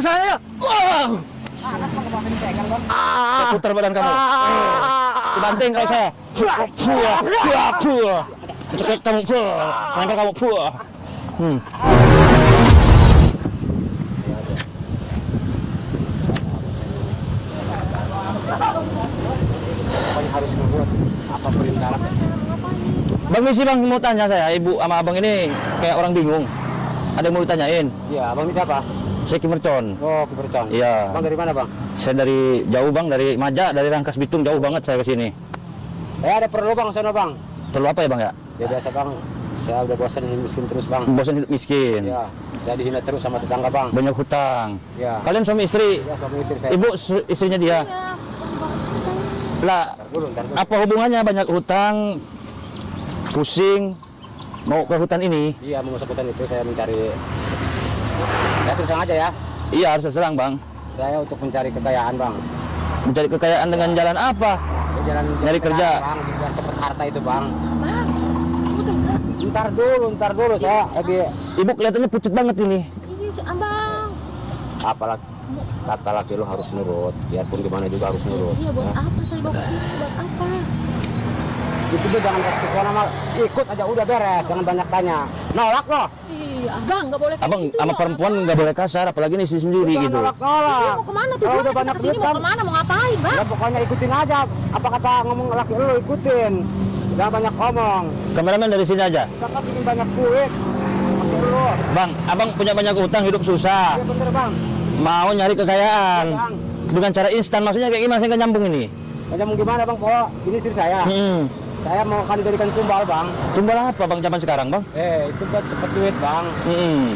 saya. Wow. Putar badan kamu. Dibanting kalau saya. Cekek kamu. Lempar kamu. Harus nurut apa perintah. Bang misi bang, mau tanya saya, ibu sama abang ini kayak orang bingung. Ada yang mau ditanyain? Iya, abang ini siapa? Saya Ki Mercon. Oh, Kipercon. Iya. Bang dari mana, Bang? Saya dari jauh bang, dari Majak, dari Rangkas Bitung, jauh banget saya ke sini. Ada perlu, Bang, sono, Bang. Perlu apa ya bang ya? Ya biasa, Bang. Saya udah bosan hidup miskin terus, Bang. Bosan hidup miskin. Ya, saya dihina terus sama tetangga, Bang. Banyak hutang. Ya. Kalian suami istri? Ya, suami istri saya. Ibu istrinya dia? Lah, Ntar dulu. apa hubungannya banyak hutang, pusing, mau ke hutan ini? Iya, mengusap hutan itu saya mencari. Ya, terus terang aja ya. Iya harus serang bang. Saya untuk mencari kekayaan, Bang. Mencari kekayaan dengan jalan apa? Ya, jalan Nyari kerja. Bang, biar cepet harta itu, Bang. Ntar dulu, saya lagi. Ibu kelihatannya pucat banget ini. Ini si Abang. Apalagi kata laki lu harus nurut, biarpun gimana juga harus nurut. Iya, buat apa saya bawa ke sini? Buat apa? Itu tuh jangan kasih keluar nama, ikut aja udah beres, jangan banyak tanya. Nolak loh. Ih, Abang nggak boleh kayak Abang gitu sama loh. perempuan nggak boleh kasar, apalagi nih istri sendiri Jangan gitu. nolak. Iya, mau kemana tuh? Kalau udah banyak Kesini duit mau kan, kemana? Mau ngapain, Bang? ya pokoknya ikutin aja. Apa kata ngomong laki lu ikutin. Jangan banyak ngomong. Kameramen dari sini aja. Kita kan bikin banyak duit. Laki lu. Bang, abang punya banyak hutang, hidup susah. Iya bener, Bang. Mau nyari kekayaan. Iya, Bang. Dengan cara instan, maksudnya kayak gimana? Saya nggak nyambung ini. Macam gimana, Bang? Pokok ini istri saya. Saya mau kan dijadikan tumbal, Bang. Tumbal apa bang zaman sekarang bang? Itu buat cepet duit, Bang.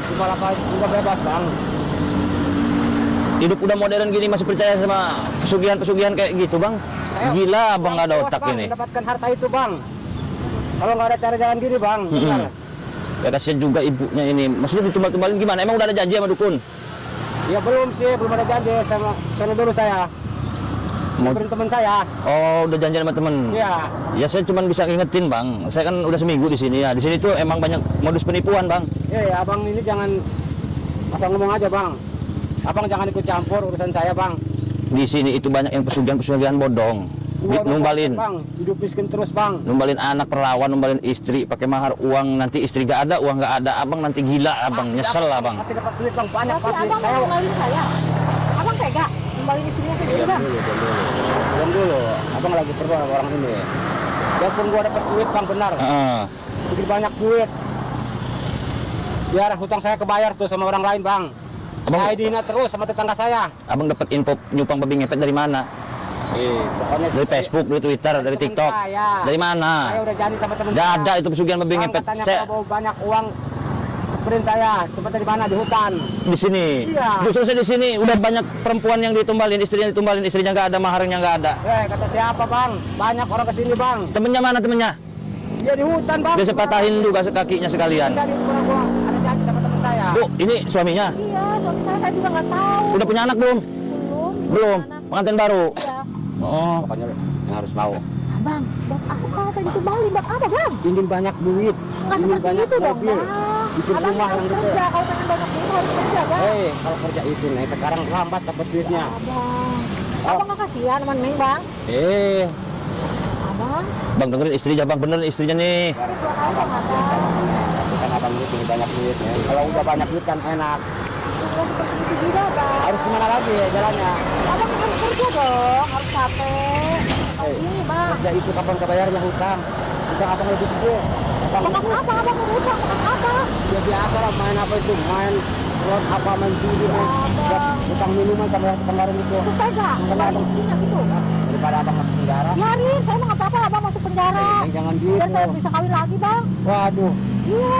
Tumbal apa juga bebas, Bang. Hidup udah modern gini masih percaya sama pesugihan-pesugihan kayak gitu bang? Gila abang nggak ada Bang, otak Bang, ini. mendapatkan harta itu, Bang. Kalau nggak ada cara jalan gini, Bang. Benar. Ya kasihan juga ibunya ini. Maksudnya ditumbal-tumbalin gimana? Emang udah ada janji sama dukun? Ya belum sih, belum ada janji sama sono dulu saya. Mau- Beri teman saya. Oh udah janji sama temen? Iya. Ya saya cuma bisa ngingetin bang. Saya kan udah seminggu di sini ya. Di sini tuh emang banyak modus penipuan bang. Ya, abang ini jangan asal ngomong aja, Bang. Abang jangan ikut campur urusan saya, Bang. Di sini itu banyak yang pesugihan-pesugihan bodong. Waduh, Numbalin. Bang, hidup miskin terus, Bang. Numbalin anak perawan, numbalin istri, pakai mahar uang, nanti istri gak ada, uang gak ada, abang nanti gila, abang nyesel abang. Masih dapat duit, Bang, banyak Tapi pasti. Abang Saya mau ngembalin saya. Abang tega ngembalin istrinya sendiri, Bang. Belum dulu. Abang lagi perlu sama orang ini. Biarpun gua dapat duit, Bang, benar. Heeh. Bikin banyak duit. Biar hutang saya kebayar tuh sama orang lain, Bang. Abang- Saya dihina terus sama tetangga saya. Abang dapat info nyupang babi ngepet dari mana? Pokoknya Dari Facebook, dari Twitter, dari teman TikTok. saya. Dari mana? Saya udah janji sama teman Gak ada itu pesugihan babi Bang, ngepet. katanya Saya kalau bawa banyak uang sprint saya. Tempat dari mana? Di hutan. di sini. Iya. Justru saya di sini udah banyak perempuan yang ditumbalin, istrinya nggak ada, maharnya nggak ada. Kata siapa, Bang? Banyak orang kesini, Bang. Temennya mana temennya? Dia di hutan, Bang. Dia saya patahin juga kakinya sekalian. Jadi kurang gua ada janji sama teman saya. Bu, ini suaminya. Iya, suami saya juga nggak tahu. Udah punya anak belum? Belum. Belum. Anak. Pengantin baru. Iya. Oh. Pokoknya yang harus mau. Abang, buat apa kalau saya ditumbalin? Buat apa, Bang? Ingin banyak duit. Nggak Ingin seperti banyak itu dong, mobil. Bang. Bikin Abang rumah harus yang gede. kerja. Kalau pengen banyak duit harus kerja, Bang. Kalau kerja itu, Neng, sekarang lambat dapat duitnya. Abang. Oh. Abang nggak kasihan sama Neng, Bang? Abang, Bang dengerin istrinya, bang bener istrinya nih. cari buat apa, Abang? Bukan abang ini punya banyak duit, Neng. Kalau udah banyak duit kan enak. Nggak seperti itu juga, Bang. Harus gimana lagi ya jalannya? Abang harus kerja dong, harus capek. Ini, Bang. Kerja itu kapan kebayarnya hutang? Hutang abang lebih gede. Abang Bekas itu, apa? Abang berutang, bekas apa? ya biasa lah main apa itu, main slot apa, main judi, main Abang. hutang minuman sama yang kemarin itu. Terus tega, kembali istrinya gitu. Daripada abang masuk penjara. Biarin, saya mah nggak apa-apa, Abang masuk penjara. Neng, jangan gitu. Biar saya bisa kawin lagi, Bang. Waduh, Iya.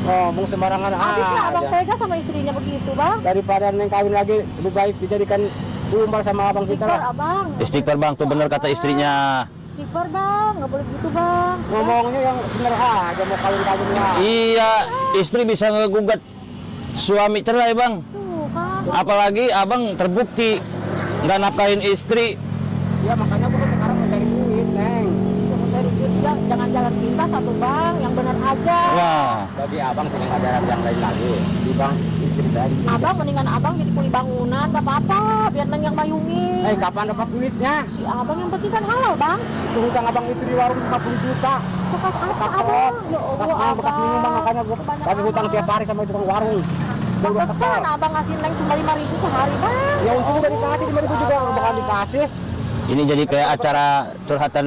ngomong sembarangan Habisnya Abang aja. tega sama istrinya begitu, Bang. Daripada Neng kawin lagi, lebih baik dijadikan tumbal sama abang kita Istighfar, lah. Abang. Istighfar bang, tuh bener kata istrinya. Istighfar, Bang. Nggak boleh gitu, Bang. Ngomongnya yang bener aja mau kawin-kawin lah. Iya, istri bisa ngegugat suami cerai bang. Tuh, kan. Apalagi abang terbukti nggak nafkahin istri. Ya makanya gua sekarang mau cari duit, Neng. Jangan cari duit, Bang. Jangan jalan pintas satu, Bang. Yang benar aja. Wah, Bagi abang punya ajaran yang lain lagi. Di bang, istri Saya Abang mendingan abang jadi kuli bangunan, gak apa-apa, biar Neng yang mayungi. kapan dapat duitnya? Si abang yang penting kan halal, Bang. Itu hutang abang itu di warung 50 juta. Bekas apa, Bekas abang? pot, Ya bekas Allah, makan, bekas minum bang, makanya gue Kebanyakan lagi hutang abang. tiap hari sama tukang warung. Gue udah kesel. Pantesan abang ngasih Neng cuma 5.000 sehari, Bang. Ya untung udah dikasih 5.000 juga, orang bakal dikasih. Ini jadi kayak acara curhatan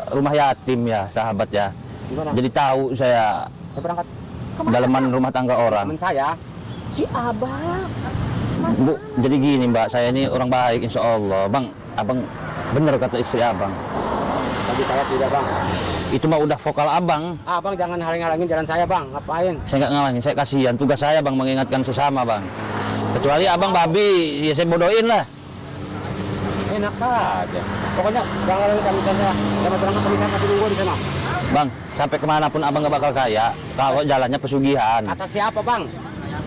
rumah yatim ya, sahabat ya. Gimana? Jadi tahu saya Saya berangkat Kemana, dalaman Bang? rumah tangga orang. temen saya. Si abang. Mas, Bu, jadi gini Mbak, saya ini orang baik insya Allah. Bang, abang bener kata istri abang. Tapi saya tidak bang. Itu mah udah vokal abang. Abang jangan halang-halangin jalan saya bang, ngapain? Saya nggak ngalangin, saya kasihan. Tugas saya bang mengingatkan sesama bang. Kecuali abang babi, ya saya bodohin lah. Enak aja. Pokoknya jangan halangin jalan saya. Jangan berangkat kami saya masih nunggu di sana. Bang, sampai kemana pun abang nggak bakal kaya kalau jalannya pesugihan. Kata siapa bang?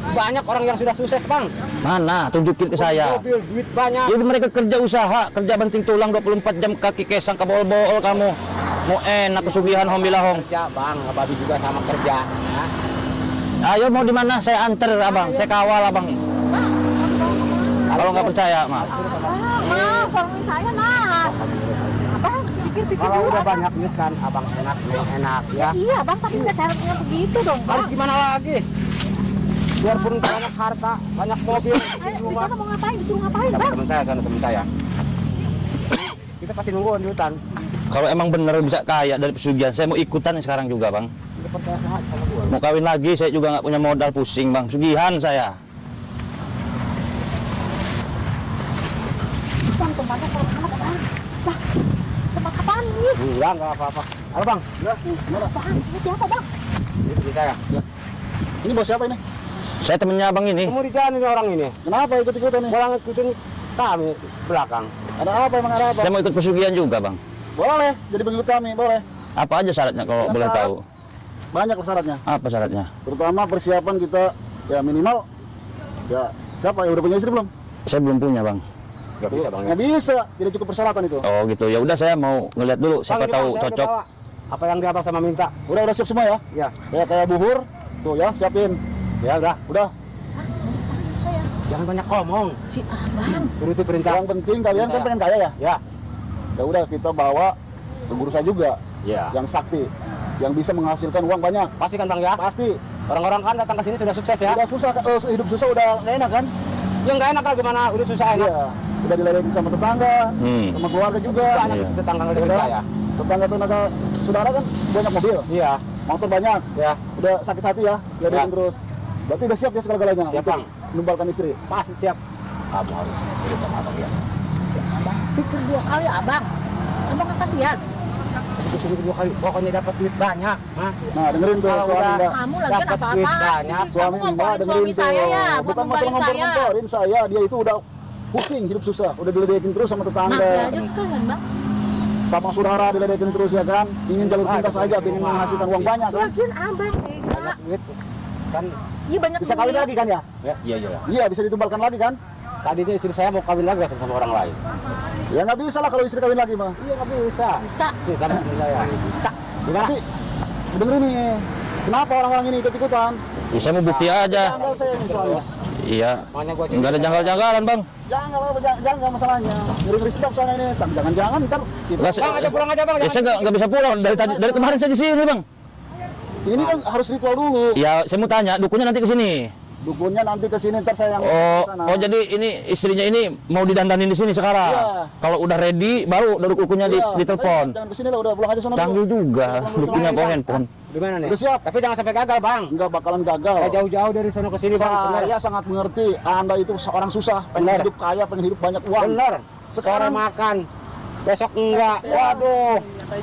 Banyak orang yang sudah sukses bang. Mana? Tunjukin ke saya. Mobil, duit banyak. Ya mereka kerja usaha, kerja banting tulang 24 jam kaki kesang kebol-bol kamu. Mau enak pesugihan hombilahong. Kerja bang, babi juga sama kerja. Hah? Ayo mau di mana? Saya anter abang, saya kawal abang. Kalau nggak percaya mah. Mas, orang saya, Mas. Abang, pikir-pikir Kalau dulu, udah Abang. banyak duit kan, abang enak, neng enak ya. Iya, Bang, tapi nggak syaratnya begitu dong, Bang. Harus gimana lagi? Biarpun banyak harta, banyak mobil, Ayo, di sana mau ngapain? Disuruh ngapain, sama Bang? teman saya, sama teman saya. Kita pasti nunggu di hutan. Kalau emang bener bisa kaya dari pesugihan, saya mau ikutan sekarang juga bang. Kita percaya sama gua. Mau kawin lagi, saya juga nggak punya modal pusing bang. Pesugihan saya. Bang, tempatnya serem banget, Bang. Bang, tempat apaan ini? Enggak apa-apa. Halo bang, Bang, ini siapa, Bang? ini teman saya. Ini bos siapa ini? Saya temennya abang ini. Kamu di jalan ini orang ini. Kenapa ikut-ikutan nih? Orang ikutin kami belakang. Ada apa emang ada apa? Saya mau ikut pesugihan juga bang. Boleh, jadi pengikut kami, boleh. Apa aja syaratnya kalau Ada boleh syarat. tahu? Banyak syaratnya. Apa syaratnya? Terutama persiapan kita ya minimal ya siapa yang udah punya istri belum? Saya belum punya bang. Gak bisa bang. Nggak bisa, tidak cukup persyaratan itu. Oh gitu. Ya udah saya mau ngeliat dulu. Siapa Bang, ini, tahu Bang, saya udah cocok. bawa. Apa yang dia abang sama minta? Udah siap semua ya? Ya, Kayak buhur, tuh ya siapin. ya udah. Udah. Saya. Jangan banyak ngomong. Si abang. Turuti perintah. Yang penting kalian kan pengen kaya ya? Ya. Ya udah kita bawa ke guru saya juga, Ya. yang sakti, yang bisa menghasilkan uang banyak. Pasti kan bang ya? Pasti. Orang-orang kan datang ke sini sudah sukses ya? Udah susah, hidup susah udah nggak enak kan? Ya nggak enak lah gimana? Udah susah enak. Iya. Udah diledekin sama tetangga, Hmm. sama keluarga juga. Banyak Iya. tetangga Ya dari kan? saya. Tetangga saudara kan banyak mobil, Iya. motor banyak. Ya. Udah sakit hati ya, diledekin Ya. terus. Berarti udah siap ya segala-galanya Siap, untuk Bang. menumbalkan istri. Pasti siap. Kamu harus urus sama abang ya. Abang, pikir 2 kali, Abang. Abang kan kasihan. Kesini 2 kali, pokoknya dapat duit banyak. Hah? Nah dengerin tuh Kalau suami udah- mbak. Kamu lagi Dapat apa-apa duit sih? banyak, Kamu Suami mbak ngomporin dengerin suami tuh. saya ya, buat Bukan masalah ngomporin saya. ngompor-ngomporin saya, dia itu udah pusing hidup susah, udah diledekin terus sama Nah, tetangga, dia aja sekalian, Bang. sama saudara diledekin terus ya kan. Ingin jalur pintas aja, ingin menghasilkan uang banyak kan. Lagian Abang tega. Banyak duit. Kan Iya banyak Bisa kawin duit. lagi kan ya? ya, iya iya. Iya bisa ditumbalkan lagi kan? Tadinya istri saya mau kawin lagi sama orang lain. Ya nggak bisa lah kalau istri kawin lagi mah. Iya nggak bisa. Bisa. Nih kan istri saya. Bisa. Gimana? Tapi dengerin nih, kenapa orang-orang ini ikut-ikutan? Ya, saya mau bukti aja. Janggal saya ini soalnya. Iya. Makanya gua Nggak ada janggal-janggalan bang. Jangan masalahnya. Ngeri-ngeri sedap soalnya ini. Jangan-jangan ntar kita- Nggak, Bang, aja pulang aja bang. Ya saya nggak bisa pulang dari kemarin saya di sini bang. ini kan harus ritual dulu. Ya saya mau tanya, dukunnya nanti ke sini. Dukunnya nanti ke sini ntar saya yang Oh, kesana. oh jadi ini istrinya ini mau didandanin di sini sekarang. Iya. Kalau udah ready, baru dukunnya Iya, ditelepon. Jangan kesini lah, udah pulang aja sana. Canggih dulu. juga, dukunnya bawa Bang. handphone. Gimana nih? Udah siap. Tapi jangan sampai gagal bang. Enggak bakalan gagal. Saya jauh-jauh dari sana ke sini bang. Saya sangat mengerti. Anda itu seorang susah, pengen Benar. hidup kaya, pengen hidup banyak uang. Bener. Sekarang- Sekarang makan. Besok enggak. Waduh.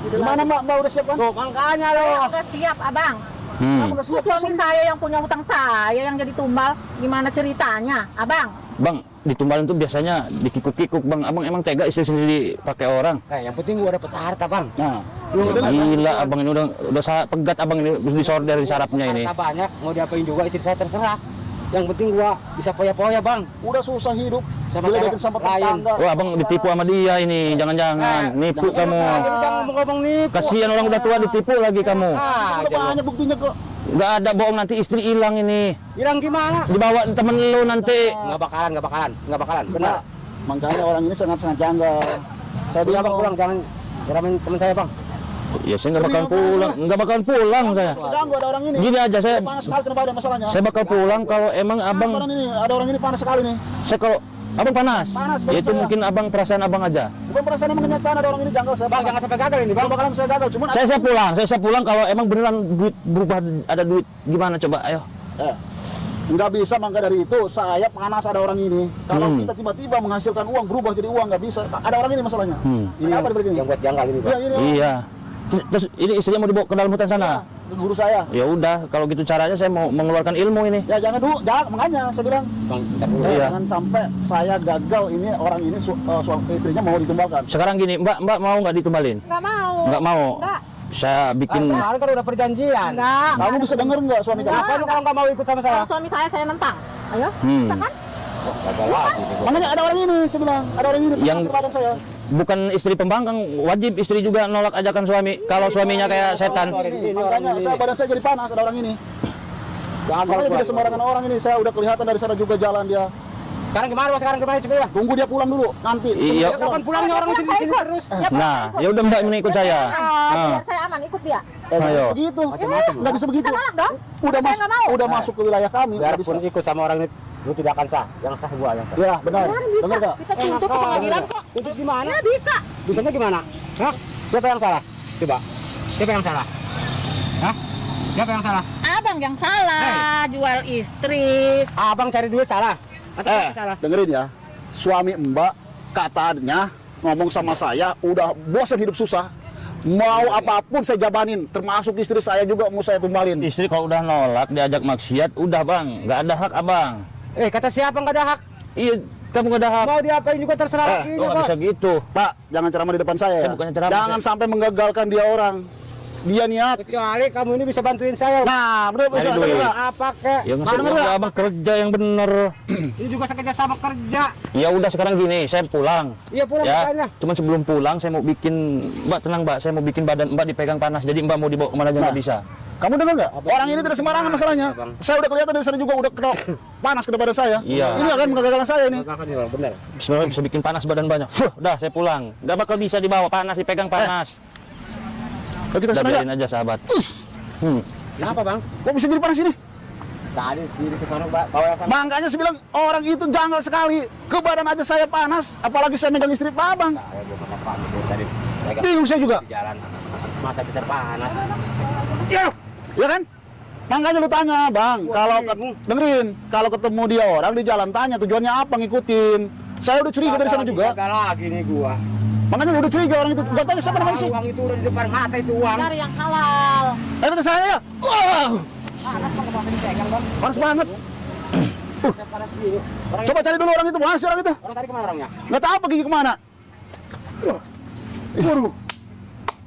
Gimana mbak udah siap kan? Tuh makanya Saya loh. udah siap, Abang. Hmm. Udah Kok siap. suami saya yang punya hutang saya yang jadi tumbal, gimana ceritanya, Abang? Bang, ditumbalin tuh biasanya dikikuk-kikuk bang. Abang emang tega istri sendiri pakai orang. Yang penting gua dapet harta bang. Nah, Gila abang ini udah pegat abang ini disorder di sarapnya ini. Harta banyak mau diapain juga istri saya terserah. Yang penting gua bisa poya-poya bang. udah susah hidup. Sama Diledekin sama cewek lain. tetangga. Wah abang ditipu sama dia ini, jangan-jangan nipu kamu. Jangan ngomong-ngomong nipu. Kasihan orang udah tua ditipu lagi kamu. Ah, Udah banyak buktinya kok. Nggak ada bohong, nanti istri hilang ini. Hilang gimana? Dibawa temen lu nanti. Nggak bakalan. Benar. Makanya orang ini sangat-sangat janggal. Saya Dia bang bingung. pulang, jangan nyeramin teman saya bang. Ya saya nggak bakal pulang, saya. Ganggu ada orang ini. Gini aja saya, Panas sekali kenapa ada masalahnya? saya bakal pulang kalau emang abang, Panas ini, ada orang ini panas sekali nih. saya kalau abang panas. Panas, Ya itu saya. mungkin abang perasaan abang aja. Bukan perasaan emang kenyataan ada orang ini janggal saya. Bang jangan sampai gagal ini bang. bakalan saya gagal. Cuman Saya pulang kalau emang beneran duit berubah, ada duit gimana coba, ayo. nggak bisa, maka dari itu saya panas ada orang ini. Kalau kita tiba-tiba menghasilkan uang berubah jadi uang nggak bisa. Ada orang ini masalahnya. Ini Kenapa diberi gini? yang buat janggal ini bang. Iya ini. Iya. Terus ini istrinya mau dibawa ke dalam hutan sana. Guru saya. Ya udah, kalau gitu caranya saya mau mengeluarkan ilmu ini. Ya jangan dulu, jangan, makanya saya bilang Bang, bentar dulu. Iya. jangan sampai saya gagal ini orang ini suami istrinya mau ditumbalkan. Sekarang gini, Mbak mau nggak ditumbalin? Nggak mau. Nggak mau. Nggak. Saya bikin. Kemarin kan udah perjanjian. Enggak. Kamu bisa denger nggak suami kamu? Kenapa lu kalau nggak mau ikut sama saya? Kalau suami saya nentang. Ayo, bisa kan? Gagal lagi. Makanya ada orang ini, saya bilang ada orang ini Yang- panas ke badan saya. Bukan istri pembangkang, wajib istri juga nolak ajakan suami. Kalau suaminya kayak setan. Ini, makanya saya badan saya jadi panas ada orang ini. Makanya tidak sembarangan orang ini, saya udah kelihatan dari sana juga jalan dia. Sekarang gimana bang? Sekarang gimana coba ya? Tunggu dia pulang dulu, nanti. Iya. Ya, kapan pulangnya orang di sini terus? Nah, ya udah Mbak ini ikut saya. Nah. Biar saya aman, ikut dia. Nggak Ayo. bisa begitu, Macam-macam. nggak bisa begitu. Bisa nolak dong. Udah Saya nggak mau. udah masuk ke wilayah kami, nggak bisa. Biarpun ikut sama orang ini, lu tidak akan sah. Yang sah gua yang sah. Ya benar, Kemarin bisa. benar nggak? Kita tuntut ke pengadilan kok. Tuntut gimana? Ya bisa. Bisanya gimana? Hah? Siapa yang salah? Coba. Siapa yang salah? Hah? Siapa yang salah? Abang yang salah, jual istri. Abang cari duit salah. Atau siapa salah? Dengerin ya, suami Mbak katanya ngomong sama saya udah bosan hidup susah, mau apapun saya jabanin, termasuk istri saya juga mau saya tumbalin. Istri kalau udah nolak diajak maksiat, udah Bang, nggak ada hak abang. Kata siapa nggak ada hak? Iya, kamu nggak ada hak. Mau diapain juga terserah lagi. Lo nggak bisa gitu. Pak, jangan ceramah di depan saya ya. Saya bukannya ceramah, Jangan saya- sampai menggagalkan dia orang. Dia niat. Kecuali kamu ini bisa bantuin saya. Nah, benar bisa. Cari duit. benar. Apa kek? Ya nggak Denger nggak? abang kerja yang bener. Ini juga sekerja sama kerja. Ya udah sekarang gini, saya pulang. Iya pulang Ya, makanya. cuman sebelum pulang saya mau bikin, Mbak tenang Mbak, saya mau bikin badan Mbak dipegang panas, jadi Mbak mau dibawa kemana aja nggak Nah. bisa. Kamu dengar nggak? Orang ini tidak sembarangan masalahnya. Abang. Saya udah kelihatan dari sana juga udah kena panas ke badan saya. Iya. Ini akan menggagalkan saya ini. Makanya bang, benar. Sebenarnya bisa bikin panas badan banyak. Udah saya pulang, nggak bakal bisa dibawa panas, dipegang panas. Ayo kita Udah sana ya. biarin aja sahabat. Kenapa bang? Kok bisa jadi panas ini? Tadi sini ke sana bawa yang sama. Makanya saya bilang orang itu janggal sekali. Ke badan aja saya panas, apalagi saya megang istri Pak Abang. Saya belum panas tadi. Saya Bingung saya juga. di jalan. Masa bisa panas? Ya, ya kan? Makanya lu tanya, Bang, kalau dengerin, kalau ketemu dia orang di jalan tanya tujuannya apa ngikutin. Saya udah curiga dari sana juga. Gagal lagi nih gua. Makanya udah curiga orang itu. Gak tanya siapa namanya sih. Uang itu udah di depan mata itu uang. Cari yang halal. Ayo ke saya ya. Wah, Panas bang, kenapa dipegang bang? panas banget. Saya panas gini. Orang, Coba cari dulu orang itu, mana sih orang itu? orang tadi kemana orangnya? Nggak tahu pergi kemana. Waduh.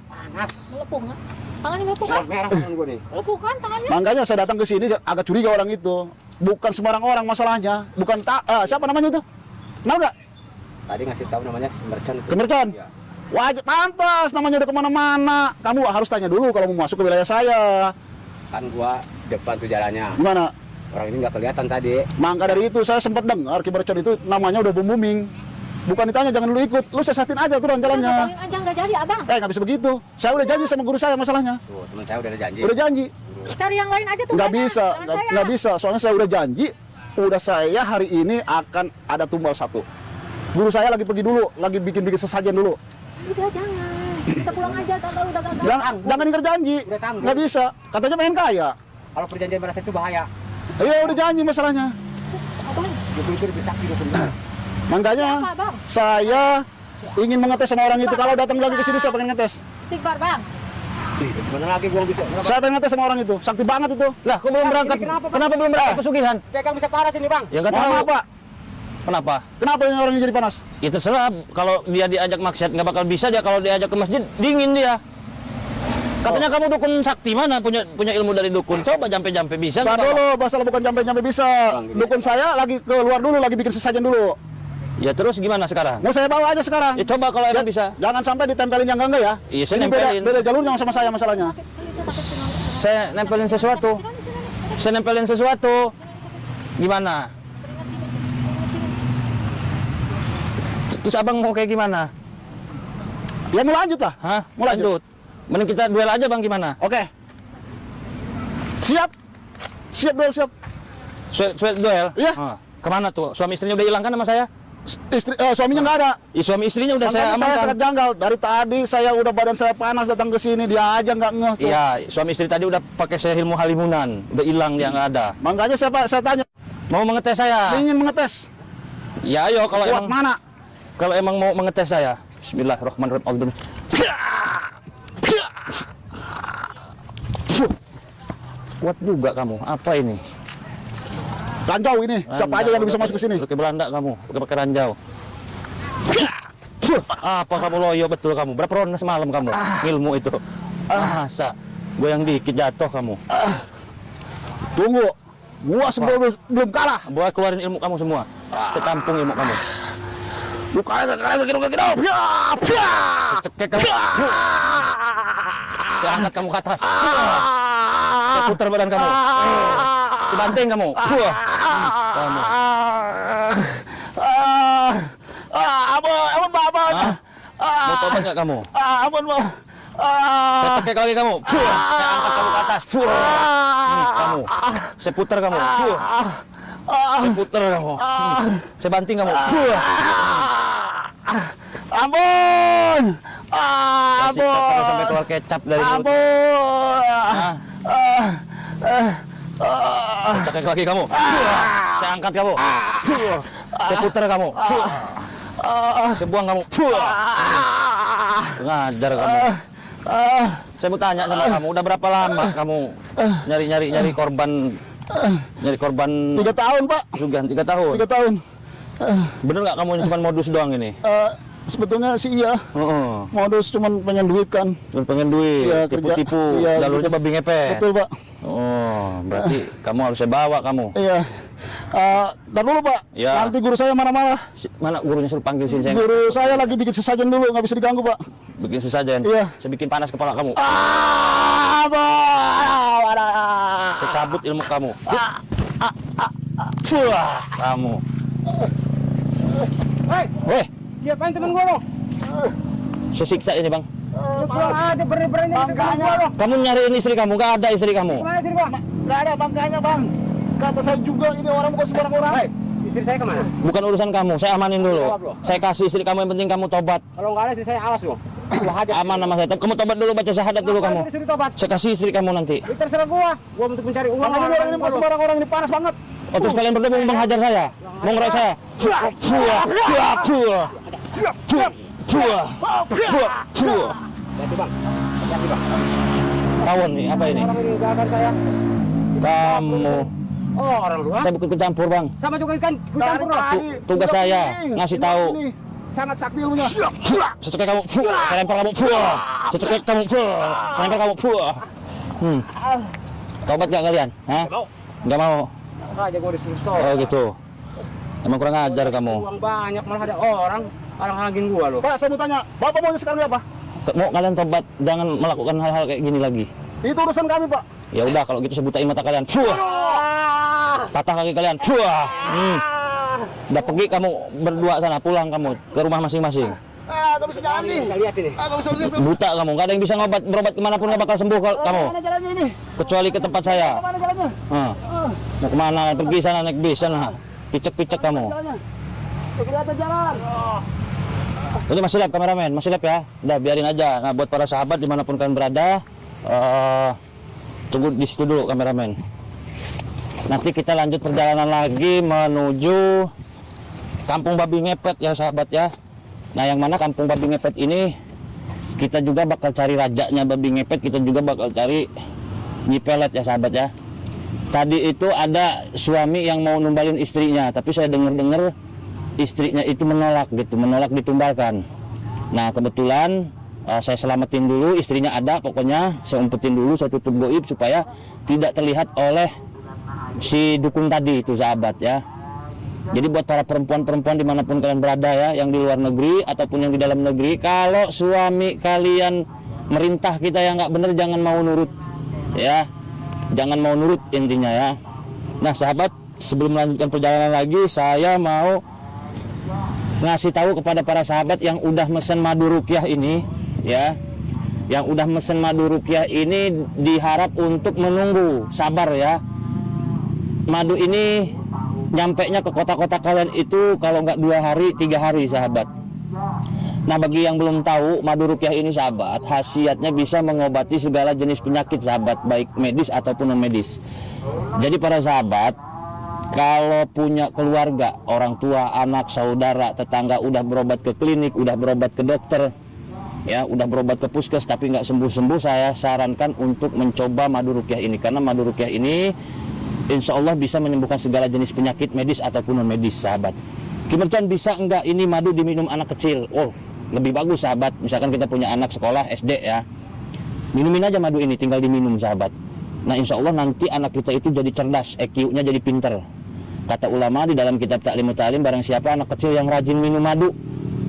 Panas. Melepung kan? Tangannya melepung kan? Merah tangan gua nih. Melepung kan tangannya? Makanya saya datang ke sini agak curiga orang itu. Bukan sembarang orang masalahnya. Bukan siapa namanya itu? Tahu nggak? Tadi ngasih tahu namanya merchant. Kemercan. Iya. Wajib pantas namanya udah kemana-mana. Kamu harus tanya dulu kalau mau masuk ke wilayah saya. Kan gua depan tuh jalannya. Gimana? Orang ini nggak kelihatan tadi. Maka dari itu saya sempat dengar Kemercan itu namanya udah booming. Bukan ditanya jangan lu ikut, lu sesatin aja turun jalannya. Jalanin aja nggak jadi abang. Nggak bisa begitu. Saya udah janji sama guru saya masalahnya. Tuh, teman saya udah ada janji. Udah janji. Cari yang lain aja tuh. Nggak banyak. bisa, Jangan saya. nggak bisa. Soalnya saya udah janji. Udah saya hari ini akan ada tumbal 1. Guru saya lagi pergi dulu, lagi bikin sesajen dulu. Udah jangan. Kita pulang aja kalau udah gagal. Jangan ingkar janji. Udah tanggung. Nggak bisa. Katanya main kaya. Kalau perjanjian merasa itu bahaya. Iya udah janji masalahnya. Abang, Itu lebih sakti 24. Makanya apa bang? saya ingin mengetes sama orang itu. Kalau datang lagi ke sini saya pengen ngetes. Istighfar bang. Gimana lagi gua bisa? Saya pengen ngetes sama orang itu. Sakti banget itu. Lah, kok belum berangkat? Kenapa, Bang? Kenapa belum berangkat pesugihan? Pegang bisa panas ini bang. Ya nggak Mohon tahu. maaf, Pak. Kenapa? Kenapa ini orang ini jadi panas? Ya terserah, kalau dia diajak maksiat nggak bakal bisa dia, kalau diajak ke masjid dingin dia. Katanya kamu dukun sakti, mana punya ilmu dari dukun? Coba jampe-jampe bisa Tar nggak, Pak? dulu, masalah bukan nyampe-nyampe bisa. Dukun saya lagi keluar dulu, lagi bikin sesajen dulu. Ya terus gimana sekarang? Mau saya bawa aja sekarang. Ya coba kalau emang bisa. Jangan sampai ditempelin yang enggak ya. Iya, saya Ini beda, nempelin. beda jalurnya sama saya masalahnya. Saya nempelin sesuatu. Saya nempelin sesuatu. Gimana? Terus abang mau kayak gimana? Ya mau lanjut lah. Hah? Mau lanjut. Mending kita duel aja bang, gimana? Oke. Siap. Siap duel, siap. Sweat duel? Iya. Kemana tuh? Suami istrinya udah hilang kan sama saya? Suaminya nggak ada. Suami istrinya udah Makanya saya saya amankan. sangat janggal. Dari tadi saya udah badan saya panas datang ke sini, dia aja nggak ngeh tuh. Iya, suami istri tadi udah pakai saya ilmu halimunan, udah hilang dia nggak ada. Makanya saya tanya, Mau mengetes saya? ingin mengetes. Ya ayo kalau Kuat emang mana? kalau emang mau mengetes saya. Bismillahirrahmanirrahim. Kuat juga kamu. Apa ini? Ranjau ini. Siapa aja yang bisa masuk ke sini? Pakai Belanda kamu, pakai ranjau. Apa kamu loyo betul kamu? Berapa ronde semalam kamu? Ilmu itu. Masa goyang dikit jatuh kamu. Tunggu. Gua sebelum belum kalah. Buat keluarin ilmu kamu semua. Saya tampung ilmu kamu. Bukan Cekek kamu. Saya angkat kamu ke atas. Saya putar badan kamu. Dibanting kamu. Kamu. Ampun, Bapak. Mau tobat nggak kamu? Ampun, Bang. Saya cekek lagi kamu. Saya angkat kamu ke atas. Kamu. Saya putar kamu. Saya putar kamu. Saya banting kamu. Ampun. Kasih kamu sampai keluar kecap dari mulut. Ampun. Saya cekek lagi kamu. Saya angkat kamu. Saya putar kamu. Saya buang kamu. Ngajar kamu. Saya mau tanya sama kamu, udah berapa lama kamu nyari korban 3 tahun, Pak. Sugan 3 tahun. 3 tahun. Bener nggak kamu cuma modus doang ini? Sebetulnya sih iya. Modus cuman pengen duit kan. Cuma pengen duit, Iya, kerja. tipu-tipu, Iya, jalurnya gitu. babi ngepet. Betul, Pak. Oh, berarti kamu harus saya bawa kamu. Iya. Ntar dulu, Pak. Iya. Nanti guru saya marah-marah. Mana gurunya suruh panggil sini saya. Guru saya lagi bikin sesajen dulu, nggak bisa diganggu, Pak. Bikin sesajen. Iya. Saya bikin panas kepala kamu. Saya cabut ilmu kamu. Kamu. Hei, diapain temen gua lo? Saya siksa ini bang. Kurang aja berani-berani temen gua lo. Kamu nyariin istri kamu, nggak ada istri kamu. Gimana sih, Bang? Nggak ada bangkanya, Bang. Kata saya juga ini orang bukan sembarang orang. Hei, istri saya kemana? Bukan urusan kamu, saya amanin dulu. Jawab lo. Saya kasih istri kamu, yang penting kamu tobat. Kalau nggak ada istri saya awas lo. Gua hajar. Aman sama saya. Kamu tobat dulu, baca syahadat dulu kamu. Disuruh tobat. Saya kasih istri kamu nanti. Itu terserah gua untuk mencari uang. Bangkanya orang ini bukan sembarang orang, ini panas banget. Oh, terus kalian berdua mau menghajar saya? Mau ngeroyok saya? Hati, Bang. Hati, Bang. Tawon nih, apa ini? Orang ini gagal saya. Kamu. Oh, orang lu, ha? Saya bukan campur bang. Sama juga ikan campur lo. Tugas saya ngasih tahu. Sangat sakti ilmunya. Saya cekek kamu. Saya lempar kamu. Saya cekek kamu. Saya lempar kamu. Tobat nggak kalian? Hah? Nggak mau. Aja gua disuruh Oh tobat. gitu. Emang kurang ajar kamu. Uang banyak malah ada orang halang-halangin gua lo. Pak, saya mau tanya, Bapak maunya sekarang apa? Mau kalian tobat, jangan melakukan hal-hal kayak gini lagi. Itu urusan kami, Pak. Ya udah, kalau gitu saya butain mata kalian. Patah kaki kalian. Udah pergi kamu berdua sana, pulang kamu ke rumah masing-masing. Nggak bisa jalan nih. Saya lihat ini. Nggak bisa lihat. Buta kamu, nggak ada yang bisa berobat kemanapun nggak bakal sembuh kamu. Mana jalannya ini? Kecuali ke tempat saya. Mana jalannya? Mau kemana? Pergi sana, naik bis sana. Picek-picek kamu. Jalannya. Kelihatan jalan. Ini masih lab kameramen, masih lab ya. Udah biarin aja. Nah buat para sahabat dimanapun kalian berada, tunggu di situ dulu kameramen. Nanti kita lanjut perjalanan lagi menuju Kampung Babi Ngepet ya sahabat ya. Nah yang mana Kampung Babi Ngepet ini kita juga bakal cari rajanya babi ngepet, kita juga bakal cari Nyi Pelet ya sahabat ya. Tadi itu ada suami yang mau numbalin istrinya, tapi saya dengar istrinya itu menolak gitu, menolak ditumbalkan. Nah kebetulan saya selamatin dulu, istrinya ada, pokoknya saya umpetin dulu, saya tutup goib supaya tidak terlihat oleh si dukun tadi itu sahabat ya. Jadi buat para perempuan-perempuan dimanapun kalian berada ya, yang di luar negeri ataupun yang di dalam negeri, kalau suami kalian merintah kita yang nggak bener jangan mau nurut. ya. Jangan mau nurut intinya ya. Nah sahabat, sebelum melanjutkan perjalanan lagi, saya mau ngasih tahu kepada para sahabat yang udah mesen madu ruqyah ini ya. Yang udah mesen madu ruqyah ini diharap untuk menunggu, sabar ya. Madu ini nyampenya ke kota-kota kalian itu kalau nggak 2 hari 3 hari sahabat. Nah bagi yang belum tahu, madu ruqyah ini sahabat, khasiatnya bisa mengobati segala jenis penyakit sahabat, baik medis ataupun non medis. Jadi para sahabat, kalau punya keluarga, orang tua, anak, saudara, tetangga udah berobat ke klinik, udah berobat ke dokter, ya, udah berobat ke puskes tapi nggak sembuh-sembuh, saya sarankan untuk mencoba madu ruqyah ini, karena madu ruqyah ini insya Allah bisa menyembuhkan segala jenis penyakit medis ataupun non medis sahabat. Kimercon, bisa enggak ini madu diminum anak kecil? Oh, lebih bagus sahabat. Misalkan kita punya anak sekolah SD ya, minumin aja madu ini, tinggal diminum sahabat. Nah insya Allah nanti anak kita itu jadi cerdas, EQ-nya jadi pinter. Kata ulama di dalam kitab Ta'limut Ta'lim, barang siapa anak kecil yang rajin minum madu,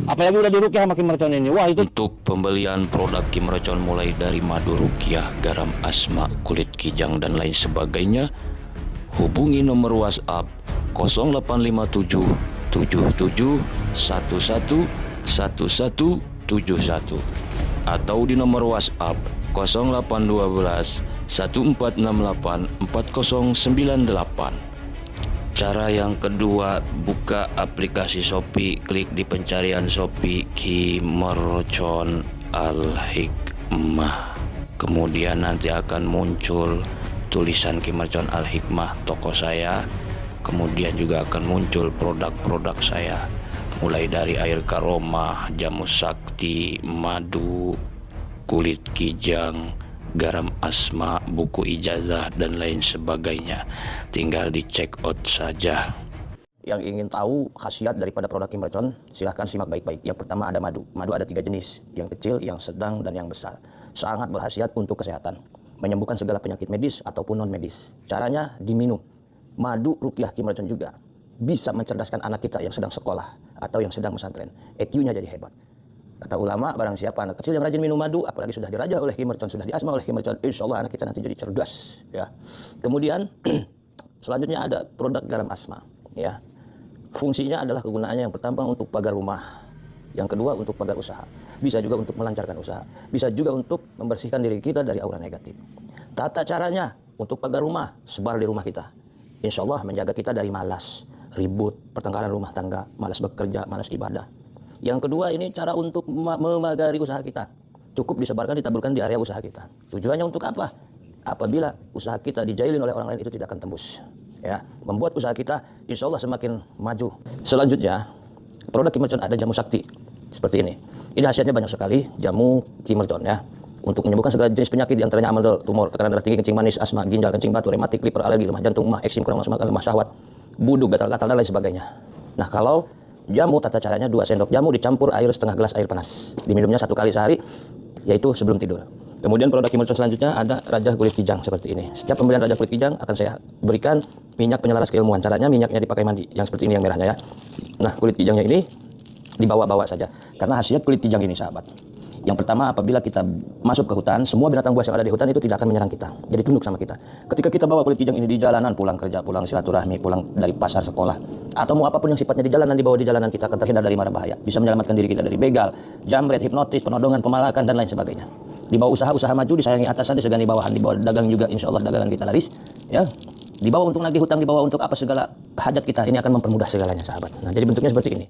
apalagi udah diruqyah sama Kimercon ini, wah itu. Untuk pembelian produk Kimercon mulai dari madu ruqyah, garam asma, kulit kijang dan lain sebagainya, hubungi nomor WhatsApp 0857 77 11 1171 atau di nomor WhatsApp 0812 1468 4098. Cara yang kedua, buka aplikasi Shopee, klik di pencarian Shopee Kimercon Al-Hikmah. Kemudian nanti akan muncul tulisan Kimercon Al-Hikmah toko saya. Kemudian juga akan muncul produk-produk saya, mulai dari air karomah, jamu sakti, madu, kulit kijang, garam asma, buku ijazah dan lain sebagainya. Tinggal di check out saja. Yang ingin tahu khasiat daripada produk Kimercon, silahkan simak baik-baik. Yang pertama ada madu. Madu ada 3 jenis, yang kecil, yang sedang, dan yang besar. Sangat berkhasiat untuk kesehatan, menyembuhkan segala penyakit medis ataupun non medis. Caranya diminum. Madu ruqyah Kimercon juga bisa mencerdaskan anak kita yang sedang sekolah atau yang sedang pesantren. EQ-nya jadi hebat. Kata ulama, barang siapa anak kecil yang rajin minum madu, apalagi sudah dirajah oleh Kimercon, sudah diasma oleh Kimercon, insya Allah anak kita nanti jadi cerdas. Ya. Kemudian selanjutnya ada produk garam asma. Ya. Fungsinya adalah kegunaannya yang pertama untuk pagar rumah, yang kedua untuk pagar usaha, bisa juga untuk melancarkan usaha, bisa juga untuk membersihkan diri kita dari aura negatif. Tata caranya untuk pagar rumah, sebar di rumah kita. Insya Allah menjaga kita dari malas, ribut, pertengkaran rumah tangga, malas bekerja, malas ibadah. Yang kedua ini cara untuk memagari usaha kita. Cukup disebarkan, ditaburkan di area usaha kita. Tujuannya untuk apa? Apabila usaha kita dijailin oleh orang lain, itu tidak akan tembus. Ya, membuat usaha kita insya Allah semakin maju. Selanjutnya, produk Kimercon ada jamu sakti seperti ini. Ini khasiatnya banyak sekali, jamu Kimercon ya. Untuk menyembuhkan segala jenis penyakit, diantaranya amandel, tumor, tekanan darah tinggi, kencing manis, asma, ginjal, kencing batu, rematik, liver, alergi, lemah jantung, emah, eksim, kurang nafsu makan, lemah syahwat, buduk, gatal-gatal, dan lain sebagainya. Nah kalau jamu, tata caranya 2 sendok jamu dicampur air setengah gelas air panas. Diminumnya 1 kali sehari, yaitu sebelum tidur. Kemudian produk Kimercon selanjutnya ada rajah kulit kijang seperti ini. Setiap pembelian rajah kulit kijang akan saya berikan minyak penyelaras keilmuan. Caranya minyaknya dipakai mandi, yang seperti ini yang merahnya ya. Nah kulit kijangnya ini dibawa-bawa saja. Karena khasiat kulit kijang ini sahabat, yang pertama, apabila kita masuk ke hutan, semua binatang buas yang ada di hutan itu tidak akan menyerang kita, jadi tunduk sama kita. Ketika kita bawa kulit kijang ini di jalanan, pulang kerja, pulang silaturahmi, pulang dari pasar, sekolah, atau mau apapun yang sifatnya di jalanan, dibawa di jalanan, kita akan terhindar dari mara bahaya. Bisa menyelamatkan diri kita dari begal, jamret, hipnotis, penodongan, pemalakan, dan lain sebagainya. Dibawa usaha maju, disayangi atasan, disegani bawahan, dibawa dagang juga, insya Allah dagangan kita laris. Ya, dibawa untuk nagih hutang, dibawa untuk apa segala hajat kita, ini akan mempermudah segalanya sahabat. Nah, jadi bentuknya seperti ini.